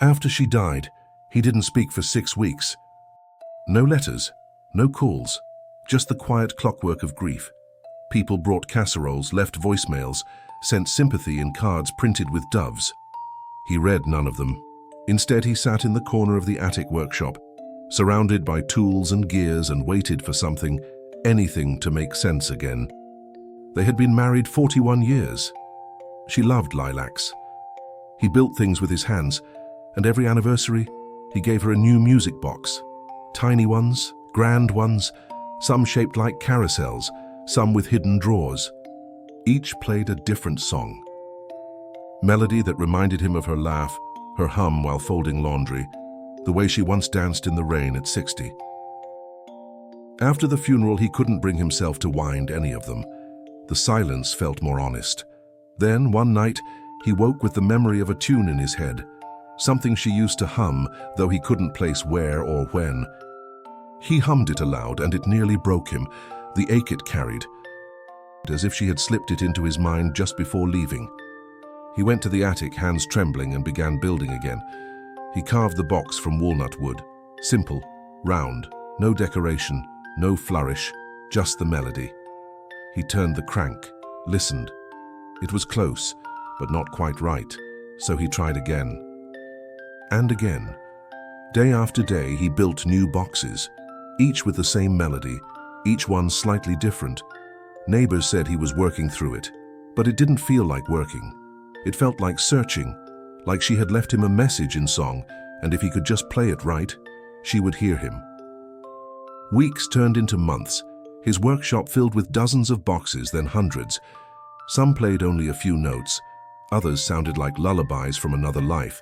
After she died, he didn't speak for 6 weeks. No letters, no calls, just the quiet clockwork of grief. People brought casseroles, left voicemails, sent sympathy in cards printed with doves. He read none of them. Instead, he sat in the corner of the attic workshop, surrounded by tools and gears, and waited for something, anything, to make sense again. They had been married 41 years. She loved lilacs. He built things with his hands, and every anniversary, he gave her a new music box. Tiny ones, grand ones, some shaped like carousels, some with hidden drawers. Each played a different song. Melody that reminded him of her laugh, her hum while folding laundry, the way she once danced in the rain at 60. After the funeral, he couldn't bring himself to wind any of them. The silence felt more honest. Then, one night, he woke with the memory of a tune in his head, something she used to hum, though he couldn't place where or when. He hummed it aloud, and it nearly broke him, the ache it carried, as if she had slipped it into his mind just before leaving. He went to the attic, hands trembling, and began building again. He carved the box from walnut wood, simple, round, no decoration, no flourish, just the melody. He turned the crank, listened. It was close, but not quite right, so he tried again. And again. Day after day, he built new boxes, each with the same melody, each one slightly different. Neighbors said he was working through it, but it didn't feel like working. It felt like searching, like she had left him a message in song, and if he could just play it right, she would hear him. Weeks turned into months, his workshop filled with dozens of boxes, then hundreds. Some played only a few notes, others sounded like lullabies from another life,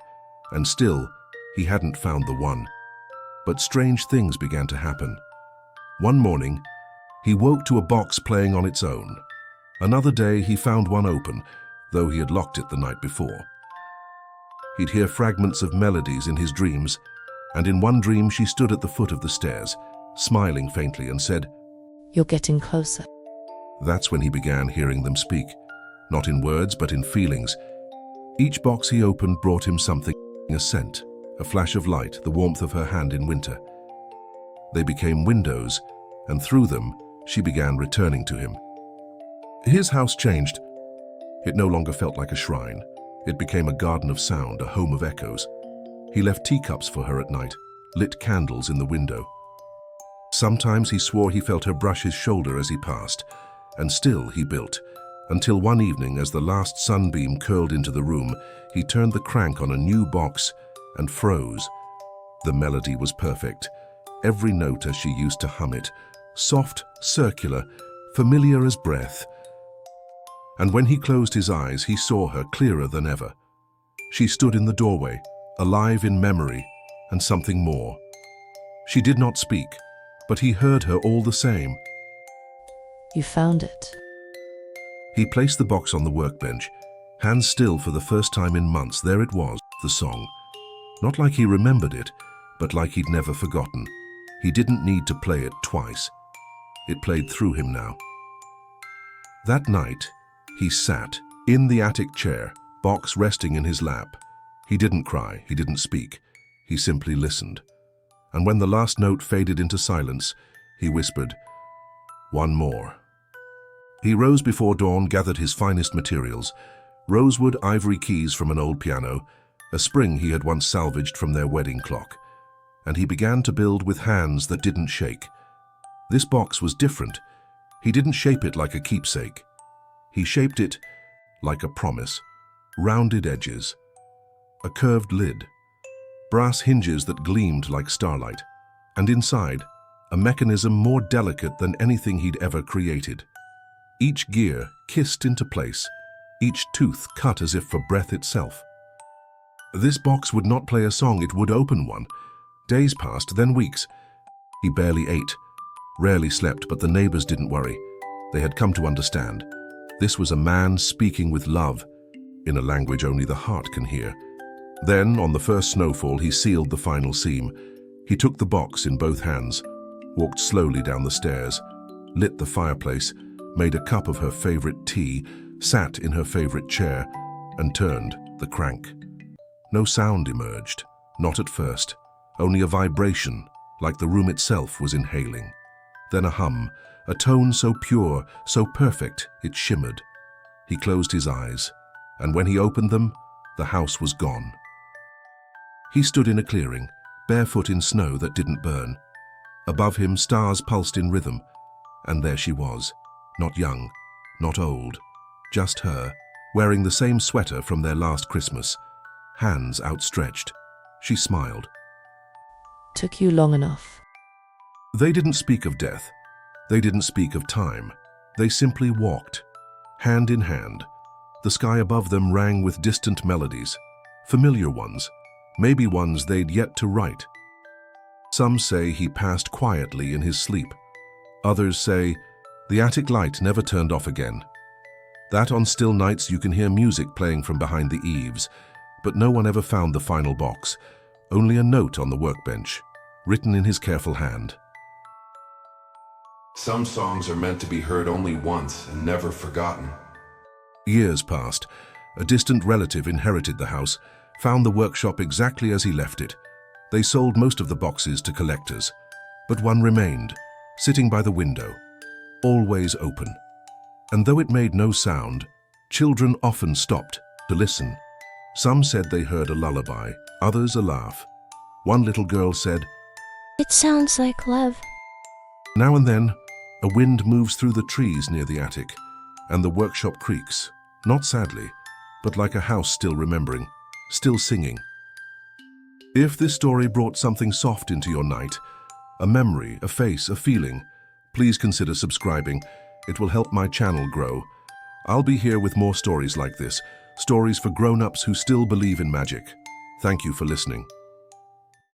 and still, he hadn't found the one. But strange things began to happen. One morning, he woke to a box playing on its own. Another day, he found one open, though he had locked it the night before. He'd hear fragments of melodies in his dreams, and in one dream she stood at the foot of the stairs, smiling faintly, and said, "You're getting closer." That's when he began hearing them speak, not in words but in feelings. Each box he opened brought him something, a scent, a flash of light, the warmth of her hand in winter. They became windows, and through them she began returning to him. His house changed. It no longer felt like a shrine. It became a garden of sound, a home of echoes. He left teacups for her at night, lit candles in the window. Sometimes he swore he felt her brush his shoulder as he passed, and still he built, until one evening, as the last sunbeam curled into the room, he turned the crank on a new box and froze. The melody was perfect, every note as she used to hum it, soft, circular, familiar as breath. And when he closed his eyes, he saw her clearer than ever. She stood in the doorway, alive in memory, and something more. She did not speak, but he heard her all the same. "You found it." He placed the box on the workbench, hands still for the first time in months. There it was, the song. Not like he remembered it, but like he'd never forgotten. He didn't need to play it twice. It played through him now. That night, he sat in the attic chair, box resting in his lap. He didn't cry, he didn't speak. He simply listened. And when the last note faded into silence, he whispered, "One more." He rose before dawn, gathered his finest materials, rosewood ivory keys from an old piano, a spring he had once salvaged from their wedding clock, and he began to build with hands that didn't shake. This box was different. He didn't shape it like a keepsake. He shaped it like a promise. Rounded edges, a curved lid, brass hinges that gleamed like starlight, and inside, a mechanism more delicate than anything he'd ever created. Each gear kissed into place, each tooth cut as if for breath itself. This box would not play a song, it would open one. Days passed, then weeks. He barely ate, rarely slept, but the neighbors didn't worry. They had come to understand. This was a man speaking with love, in a language only the heart can hear. Then, on the first snowfall, he sealed the final seam. He took the box in both hands, walked slowly down the stairs, lit the fireplace, made a cup of her favorite tea, sat in her favorite chair, and turned the crank. No sound emerged, not at first, only a vibration, like the room itself was inhaling. Then a hum, a tone so pure, so perfect, it shimmered. He closed his eyes, and when he opened them, the house was gone. He stood in a clearing, barefoot in snow that didn't burn. Above him, stars pulsed in rhythm, and there she was, not young, not old, just her, wearing the same sweater from their last Christmas, hands outstretched. She smiled. Took you long enough. They didn't speak of death. They didn't speak of time. They simply walked, hand in hand. The sky above them rang with distant melodies, familiar ones, maybe ones they'd yet to write. Some say he passed quietly in his sleep. Others say the attic light never turned off again. That on still nights you can hear music playing from behind the eaves, but no one ever found the final box, only a note on the workbench, written in his careful hand. Some songs are meant to be heard only once and never forgotten. Years passed. A distant relative inherited the house, found the workshop exactly as he left it. They sold most of the boxes to collectors, but one remained, sitting by the window, always open. And though it made no sound, children often stopped to listen. Some said they heard a lullaby, others a laugh. One little girl said, "It sounds like love." Now and then, a wind moves through the trees near the attic, and the workshop creaks, not sadly, but like a house still remembering, still singing. If this story brought something soft into your night, a memory, a face, a feeling, please consider subscribing. It will help my channel grow. I'll be here with more stories like this, stories for grown-ups who still believe in magic. Thank you for listening.